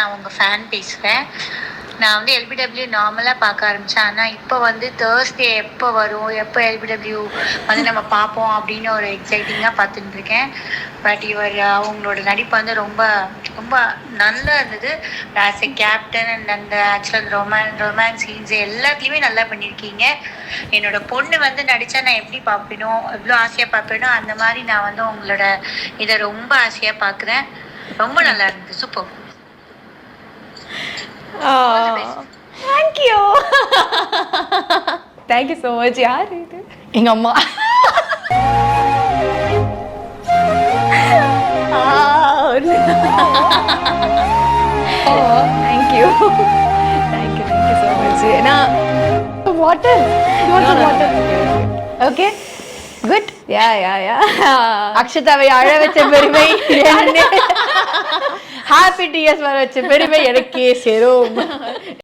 நான் உங்கள் ஃபேன் பேசுகிறேன். நான் வந்து எல்பிடபிள்யூ நார்மலாக பார்க்க ஆரம்பித்தேன். ஆனால் இப்போ வந்து தேர்ஸ்டே எப்போ வரும், எப்போ எல்பிடபிள்யூ வந்து நம்ம பார்ப்போம் அப்படின்னு ஒரு எக்ஸைட்டிங்காக பார்த்துட்டு இருக்கேன். பட் அவங்களோட நடிப்பு வந்து ரொம்ப ரொம்ப நல்லா இருந்தது. ஆஸ் எ கேப்டன் அண்ட் அந்த ஆக்சுவலாக ரொமான்ஸ் சீன்ஸ் எல்லாத்துலேயுமே நல்லா பண்ணியிருக்கீங்க. என்னோட பொண்ணு வந்து நடித்தா நான் எப்படி பார்ப்பேனோ, எவ்வளோ ஆசையாக பார்ப்பேனோ அந்த மாதிரி நான் வந்து உங்களோட இதை ரொம்ப ஆசையாக பார்க்குறேன். ரொம்ப நல்லா இருந்தது. Super. Thank you thank you so much. யார் இது? எங்கள் அம்மா. Thank you thank you thank you so much. நான் வாட்டர் வாட்டர் ஓகே குட். யா யா யா அக்ஷதாவை அழ வச்ச பெருமை ஹாப்பி டிஎஸ் வர வச்ச பெருமை எனக்கே சேரும்.